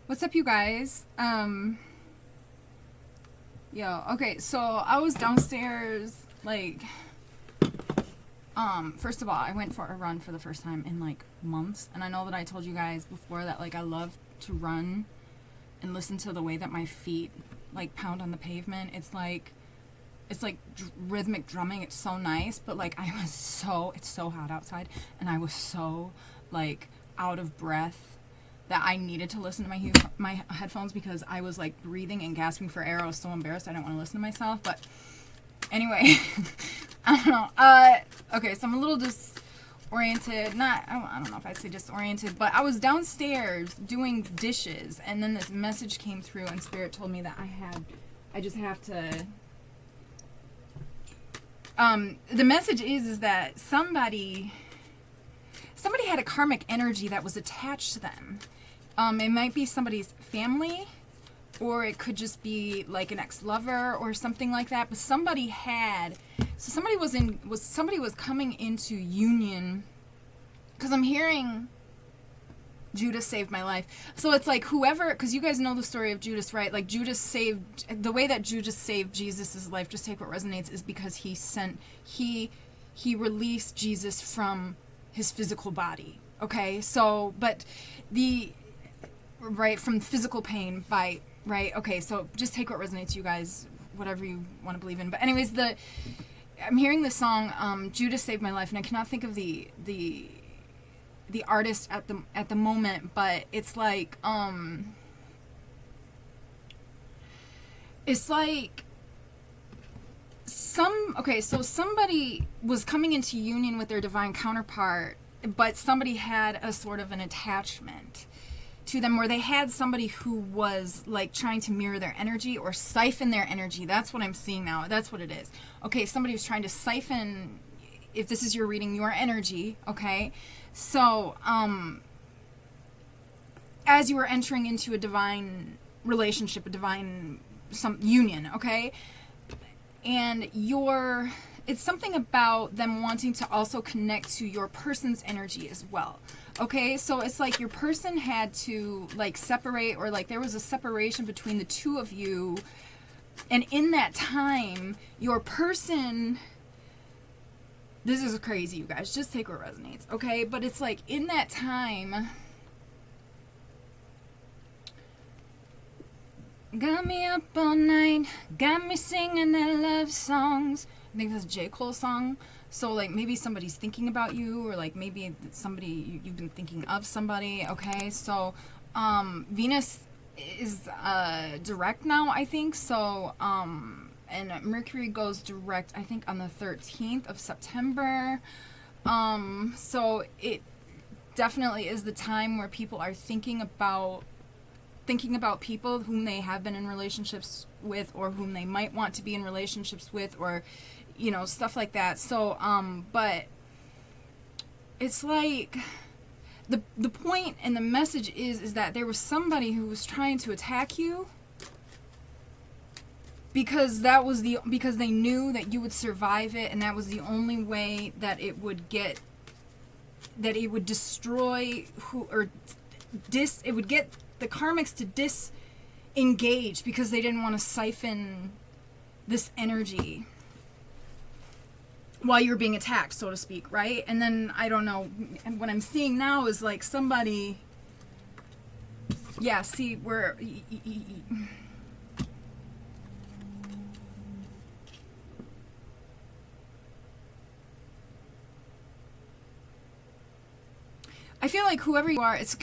What's up, you guys? Okay, so I was downstairs, first of all, I went for a run for the first time in, months, and I know that I told you guys before that, I love to run and listen to the way that my feet, pound on the pavement. It's like rhythmic drumming. It's so nice, but, it's so hot outside, and I was so, out of breath that I needed to listen to my headphones because I was breathing and gasping for air. I was so embarrassed. I didn't want to listen to myself. But anyway, I don't know. Okay, so I'm a little disoriented. I don't know if I'd say disoriented, but I was downstairs doing dishes, and then this message came through, and Spirit told me that I just have to. The message is that somebody had a karmic energy that was attached to them. It might be somebody's family, or it could just be an ex-lover or something like that. But somebody was coming into union, because I'm hearing Judas saved my life. So it's whoever, because you guys know the story of Judas, right? The way that Judas saved Jesus' life, just take what resonates, is because he released Jesus from his physical body. Okay, so, but from physical pain okay, so just take what resonates, you guys, whatever you want to believe in. But anyways, I'm hearing the song, Judas Saved My Life, and I cannot think of the artist at the moment, but it's so somebody was coming into union with their divine counterpart, but somebody had a sort of an attachment to them, where they had somebody who was trying to mirror their energy or siphon their energy. That's what I'm seeing now. That's what it is. Okay, somebody was trying to siphon, if this is your reading, your energy. Okay, so as you were entering into a divine relationship, a divine union, okay, and it's something about them wanting to also connect to your person's energy as well. Okay, so it's your person had to separate, or there was a separation between the two of you, and in that time your person, this is crazy, you guys, just take what resonates, okay? But it's in that time, got me up all night, got me singing their love songs. I think that's a J. Cole song. So, maybe somebody's thinking about you, or, maybe somebody, you've been thinking of somebody, okay? So, Venus is direct now, I think. So, and Mercury goes direct, I think, on the 13th of September. So, it definitely is the time where people are thinking about people whom they have been in relationships with, or whom they might want to be in relationships with, or stuff like that. So but it's the point and the message is that there was somebody who was trying to attack you, because because they knew that you would survive it, and that was the only way that it would destroy it would get the karmics to disengage, because they didn't want to siphon this energy while you're being attacked, so to speak, right? And then, I don't know, and what I'm seeing now is somebody, yeah, see, where, I feel like whoever you are, it's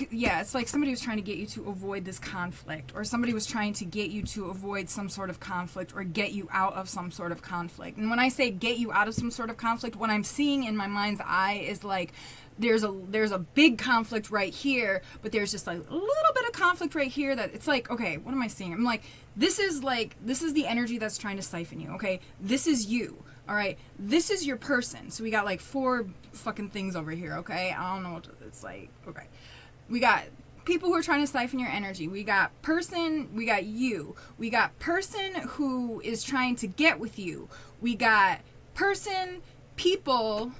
somebody was trying to get you to avoid this conflict, or somebody was trying to get you to avoid some sort of conflict, or get you out of some sort of conflict. And when I say get you out of some sort of conflict, what I'm seeing in my mind's eye is there's a big conflict right here, but there's just a little bit of conflict right here that it's okay, what am I seeing? I'm this is the energy that's trying to siphon you, okay? This is you. All right, this is your person. So we got 4 fucking things over here, okay? I don't know what it's okay. We got people who are trying to siphon your energy. We got person, we got you. We got person who is trying to get with you. We got person, people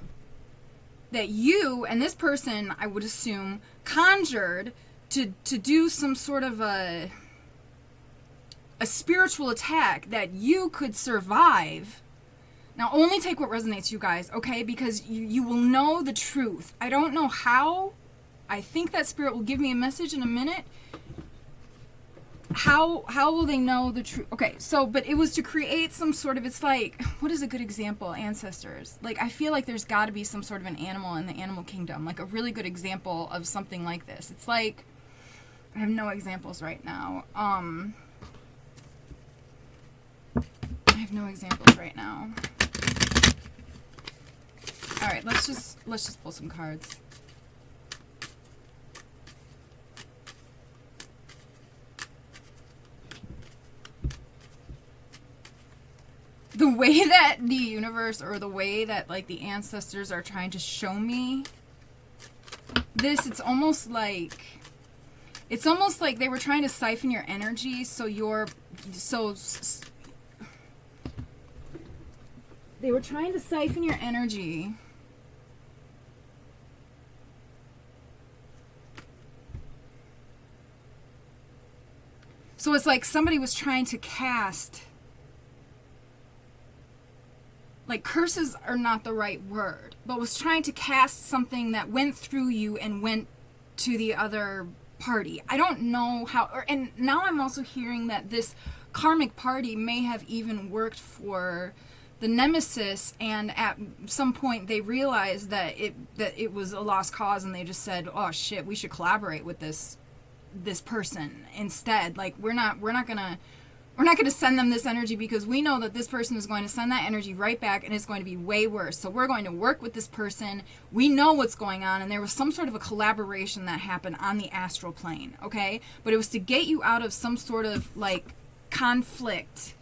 that you and this person, I would assume, conjured to do some sort of a spiritual attack that you could survive. Now, only take what resonates, you guys, okay? Because you will know the truth. I don't know how. I think that spirit will give me a message in a minute. How will they know the truth? Okay, so, but it was to create some sort of, it's like, what is a good example? Ancestors. Like, I feel like there's got to be some sort of an animal in the animal kingdom, like a really good example of something like this. It's like, I have no examples right now. I have no examples right now. All right, let's just pull some cards. The way that the universe, or the way that like the ancestors are trying to show me this, it's almost like they were trying to siphon your energy, they were trying to siphon your energy. So it's like somebody was trying to cast, like, curses are not the right word, but was trying to cast something that went through you and went to the other party. I don't know how, and now I'm also hearing that this karmic party may have even worked for the nemesis, and at some point they realized that it was a lost cause, and they just said, oh shit, we should collaborate with this person instead. Like, we're not gonna send them this energy, because we know that this person is going to send that energy right back, and it's going to be way worse. So we're going to work with this person. We know what's going on, and there was some sort of a collaboration that happened on the astral plane, okay? But it was to get you out of some sort of, like, conflict.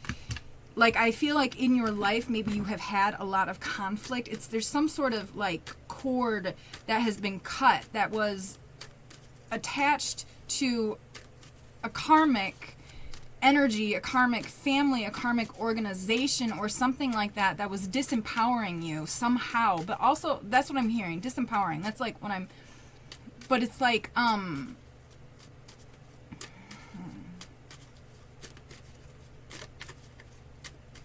Like, I feel like in your life, maybe you have had a lot of conflict. There's some sort of, like, cord that has been cut that was attached to a karmic energy, a karmic family, a karmic organization, or something like that, that was disempowering you somehow. But also, that's what I'm hearing, disempowering. That's like what I'm, but it's like,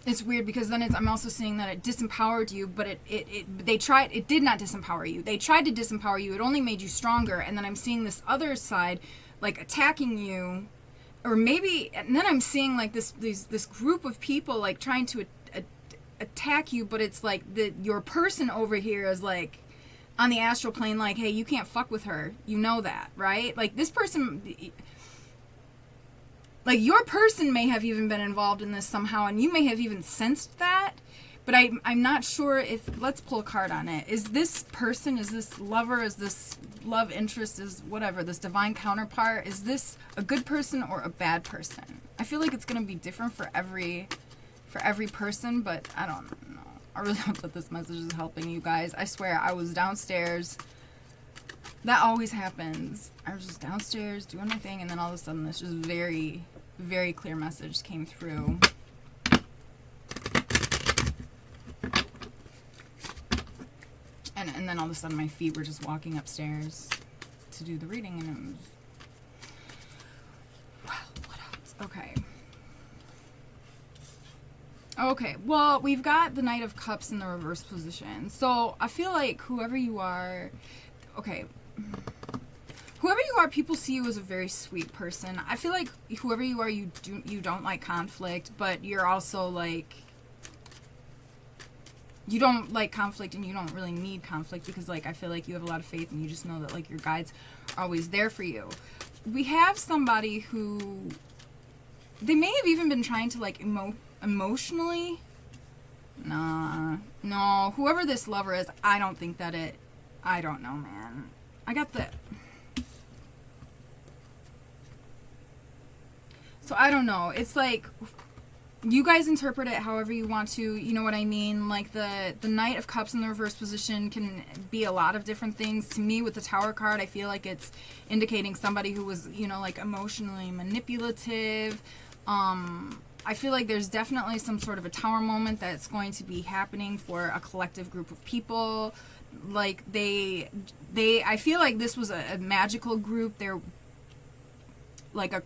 it's weird, because then I'm also seeing that it disempowered you, but it did not disempower you. They tried to disempower you. It only made you stronger. And then I'm seeing this other side, like, attacking you, or maybe, and then I'm seeing like this group of people like trying to attack you, but it's like your person over here is like on the astral plane, like, hey, you can't fuck with her. You know that, right? Like, this person, like, your person may have even been involved in this somehow, and you may have even sensed that, but I'm not sure if, let's pull a card on it. Is this person, is this lover, is this love interest, is whatever, this divine counterpart, is this a good person or a bad person? I feel like it's going to be different for every person, but I don't know. I really hope that this message is helping you guys. I swear, I was downstairs. That always happens. I was just downstairs doing my thing, and then all of a sudden this just very, very clear message came through. And then all of a sudden my feet were just walking upstairs to do the reading, and it was, well, what else? Okay, well, we've got the Knight of Cups in the reverse position. So I feel like whoever you are, people see you as a very sweet person. I feel like whoever you are, you don't like conflict, but you're also like, you don't like conflict, and you don't really need conflict, because, like, I feel like you have a lot of faith, and you just know that, like, your guides are always there for you. We have somebody who, they may have even been trying to, like, emotionally, no, whoever this lover is, I don't think that I don't know, man. I got the, so I don't know, it's like, you guys interpret it however you want to, you know what I mean? Like, the Knight of Cups in the reverse position can be a lot of different things. To me, with the Tower card, I feel like it's indicating somebody who was, you know, like, emotionally manipulative. I feel like there's definitely some sort of a Tower moment that's going to be happening for a collective group of people. Like, I feel like this was a magical group. like a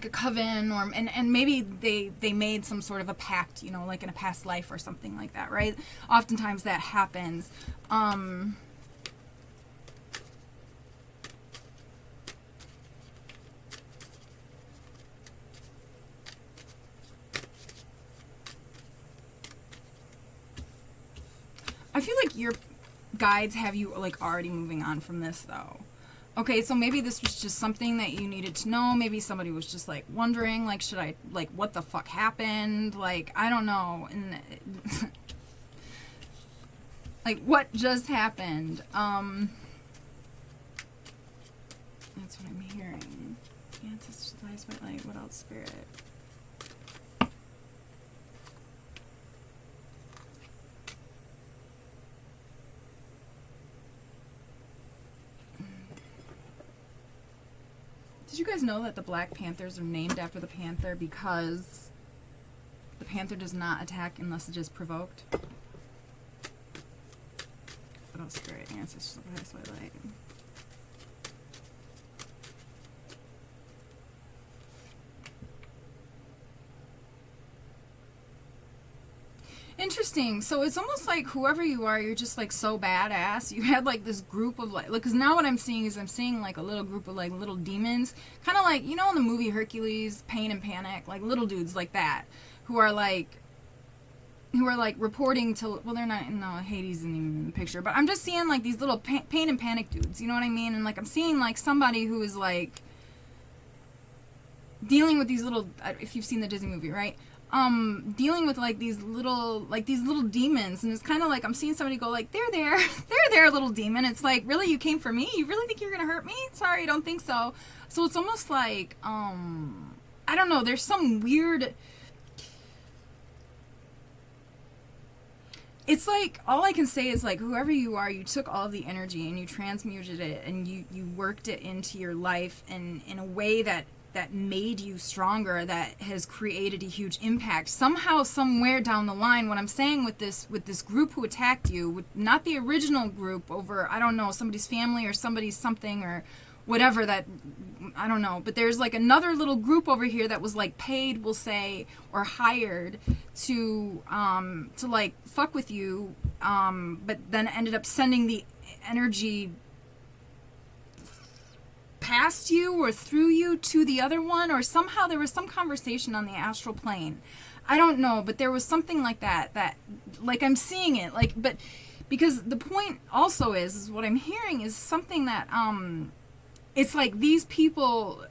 coven, or and maybe they made some sort of a pact, you know, like in a past life or something like that, right? Oftentimes that happens. I feel like your guides have you like already moving on from this though. Okay, so maybe this was just something that you needed to know. Maybe somebody was just like wondering, like, should I, like, what the fuck happened? Like, I don't know. And like, what just happened? That's what I'm hearing. Yeah, it's just lies, but like, what else, spirit? Did you guys know that the Black Panthers are named after the panther because the panther does not attack unless it is provoked? What else, spirit? Ancestors, highest white light. Interesting. So it's almost like whoever you are, you're just like so badass. You had like this group of like, because now what I'm seeing is I'm seeing like a little group of like little demons, kind of like, you know, in the movie Hercules, Pain and Panic, like little dudes like that, who are like reporting to, well, they're not, no, Hades isn't even in the picture, but I'm just seeing like these little Pain and Panic dudes, you know what I mean? And like I'm seeing like somebody who is like dealing with these little, if you've seen the Disney movie, right? Dealing with like these little demons, and it's kind of like I'm seeing somebody go like, there, little demon. It's like, really, you came for me? You really think you're gonna hurt me? Sorry, I don't think so. So it's almost like, I don't know, there's some weird, it's like, all I can say is like, whoever you are, you took all of the energy and you transmuted it and you worked it into your life and in a way that made you stronger, that has created a huge impact. Somehow, somewhere down the line, what I'm saying with this group who attacked you, not the original group over, I don't know, somebody's family or somebody's something or whatever, that, I don't know, but there's like another little group over here that was like paid, we'll say, or hired to like fuck with you, but then ended up sending the energy past you or through you to the other one, or somehow there was some conversation on the astral plane. I don't know, but there was something like that like I'm seeing it, like, but because the point also is what I'm hearing is something that it's like these people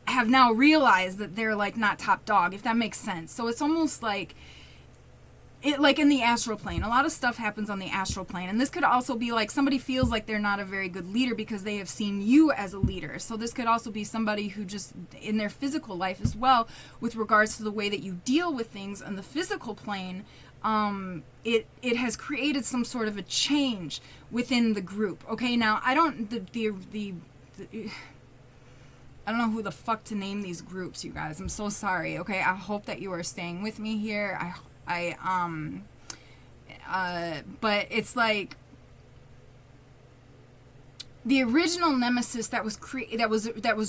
have now realized that they're like not top dog, if that makes sense. So it's almost like it, like in the astral plane, a lot of stuff happens on the astral plane, and this could also be like somebody feels like they're not a very good leader because they have seen you as a leader. So this could also be somebody who just in their physical life as well, with regards to the way that you deal with things on the physical plane, it has created some sort of a change within the group. Okay, now I don't I don't know who the fuck to name these groups, you guys. I'm so sorry. Okay, I hope that you are staying with me here. But it's like the original nemesis that was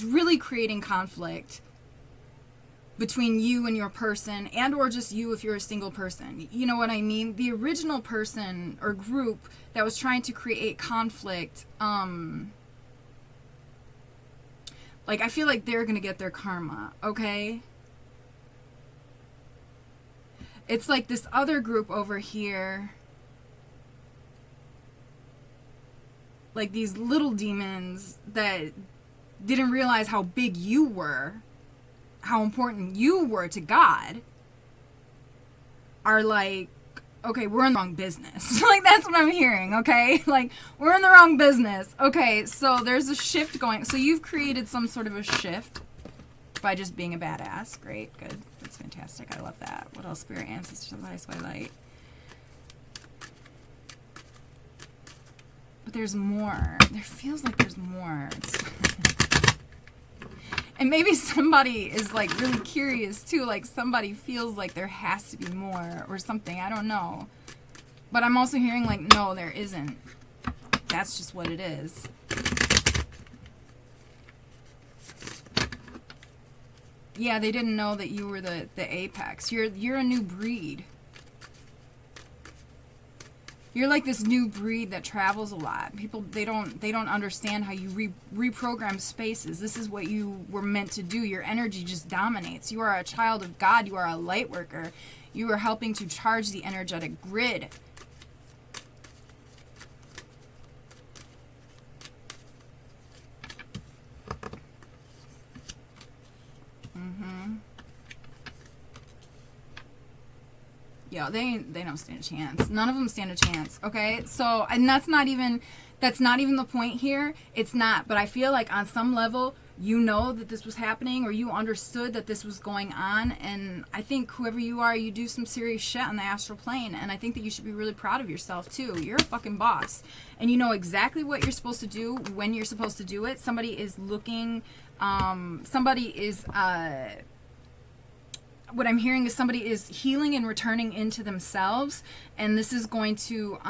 really creating conflict between you and your person, and or just you if you're a single person. You know what I mean? The original person or group that was trying to create conflict, like I feel like they're gonna get their karma, okay? It's like this other group over here, like these little demons that didn't realize how big you were, how important you were to God, are like, okay, we're in the wrong business. Like, that's what I'm hearing, okay? Like, we're in the wrong business. Okay, so there's a shift going. So you've created some sort of a shift by just being a badass. Great, good. That's fantastic. I love that. What else? Spirit, ancestors, highest white light. But there's more. There feels like there's more. And maybe somebody is like really curious too. Like somebody feels like there has to be more or something. I don't know. But I'm also hearing like, no, there isn't. That's just what it is. Yeah, they didn't know that you were the apex. You're a new breed. You're like this new breed that travels a lot. People, they don't understand how you reprogram spaces. This is what you were meant to do. Your energy just dominates. You are a child of God. You are a light worker. You are helping to charge the energetic grid. Yeah, they don't stand a chance. None of them stand a chance. Okay, so and that's not even the point here. It's not. But I feel like on some level, you know that this was happening, or you understood that this was going on. And I think whoever you are, you do some serious shit on the astral plane. And I think that you should be really proud of yourself too. You're a fucking boss, and you know exactly what you're supposed to do when you're supposed to do it. Somebody is looking. Somebody is. What I'm hearing is somebody is healing and returning into themselves, and this is going to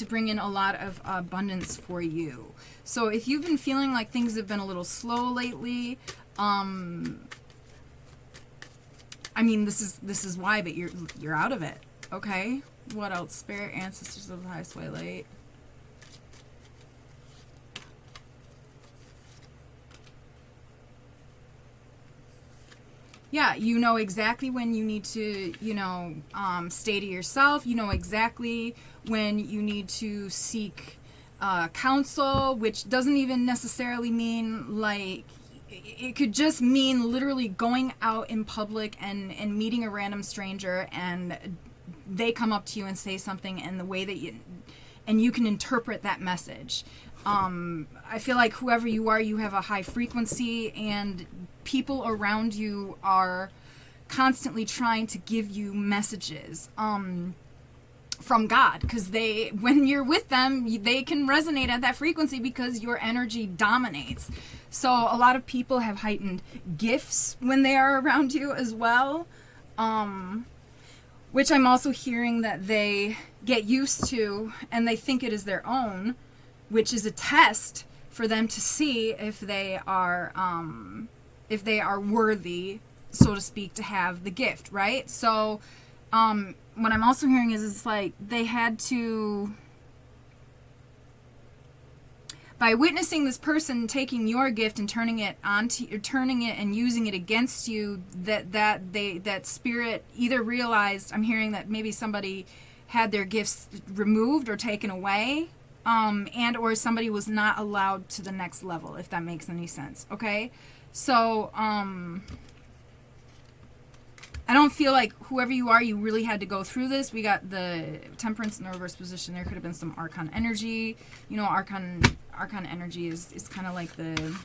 bring in a lot of abundance for you. So if you've been feeling like things have been a little slow lately, I mean, this is why, but you're out of it. Okay, what else? Spirit, ancestors of the highest way, light. Yeah, you know exactly when you need to, stay to yourself. You know exactly when you need to seek counsel, which doesn't even necessarily mean like, it could just mean literally going out in public and meeting a random stranger, and they come up to you and say something, and the way that you can interpret that message. I feel like whoever you are, you have a high frequency, and people around you are constantly trying to give you messages from God, because when you're with them, they can resonate at that frequency because your energy dominates. So a lot of people have heightened gifts when they are around you as well, which I'm also hearing that they get used to, and they think it is their own, which is a test for them to see if they are worthy, so to speak, to have the gift, right? So what I'm also hearing is it's like they had to, by witnessing this person taking your gift and turning it and using it against you, that spirit either realized, I'm hearing that maybe somebody had their gifts removed or taken away, and or somebody was not allowed to the next level, if that makes any sense. Okay, so I don't feel like whoever you are, you really had to go through this. We got the Temperance in the reverse position. There could have been some Archon energy. You know, Archon energy is kind of like the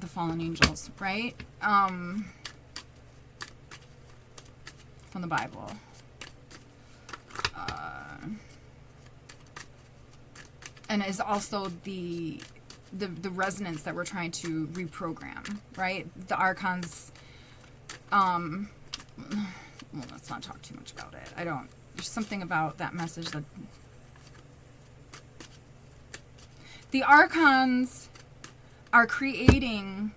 fallen angels, right? From the Bible. And is also the resonance that we're trying to reprogram, right? The Archons, well, let's not talk too much about it. There's something about that message that the Archons are creating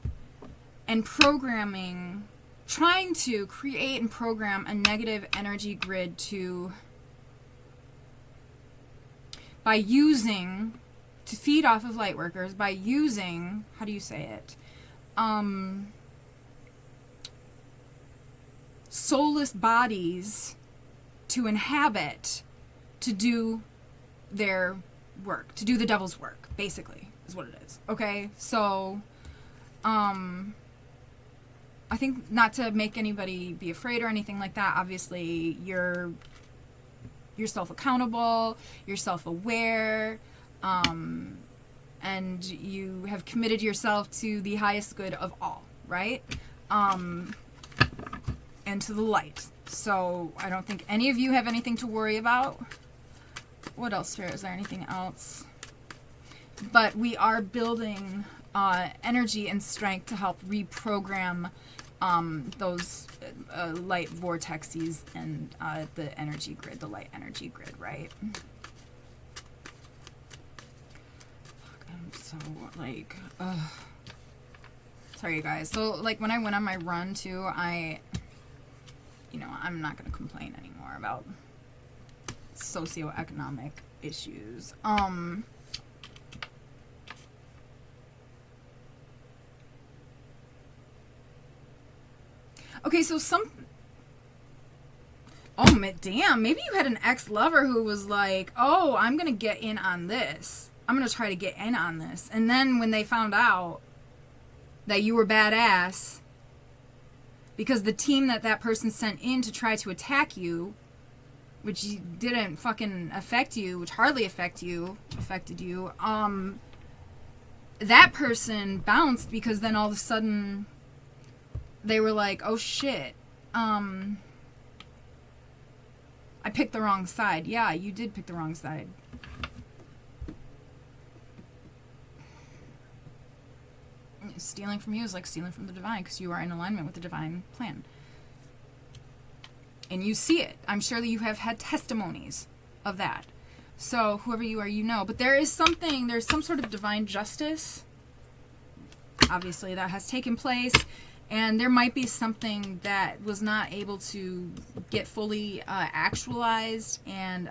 and programming, trying to create and program a negative energy grid to feed off of light workers by using, how do you say it? Soulless bodies to inhabit, to do their work, to do the devil's work, basically, is what it is. Okay? So, I think not to make anybody be afraid or anything like that. Obviously, you're self-accountable, you're self-aware, and you have committed yourself to the highest good of all, right? And to the light. So I don't think any of you have anything to worry about. What else, Spirit? Is there anything else? But we are building energy and strength to help reprogram those light vortexes and the energy grid, the light energy grid, right? I'm so, like, sorry, you guys. So, like, when I went on my run, too, I'm not going to complain anymore about socioeconomic issues. Okay, so damn, maybe you had an ex-lover who was like, oh, I'm going to get in on this. I'm going to try to get in on this. And then when they found out that you were badass, because the team that person sent in to try to attack you, which didn't fucking affect you, which hardly affected you, that person bounced because then all of a sudden they were like, oh shit, I picked the wrong side. Yeah, you did pick the wrong side. Stealing from you is like stealing from the divine, because you are in alignment with the divine plan. And you see it. I'm sure that you have had testimonies of that. So whoever you are, you know. But there's some sort of divine justice, obviously, that has taken place. And there might be something that was not able to get fully actualized and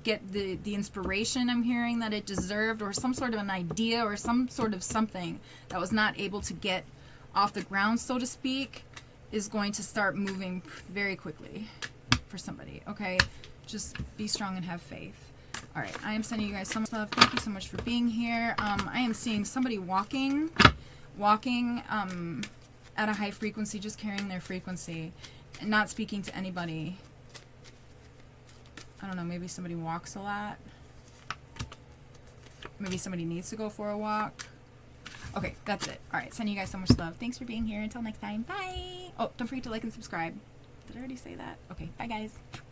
get the inspiration I'm hearing that it deserved, or some sort of an idea or some sort of something that was not able to get off the ground, so to speak, is going to start moving very quickly for somebody, okay? Just be strong and have faith. All right, I am sending you guys so much love. Thank you so much for being here. I am seeing somebody walking at a high frequency, just carrying their frequency and not speaking to anybody. I don't know, maybe somebody walks a lot. Maybe somebody needs to go for a walk. Okay, that's it. All right, sending you guys so much love. Thanks for being here. Until next time, bye. Oh, don't forget to like and subscribe. Did I already say that? Okay, bye guys.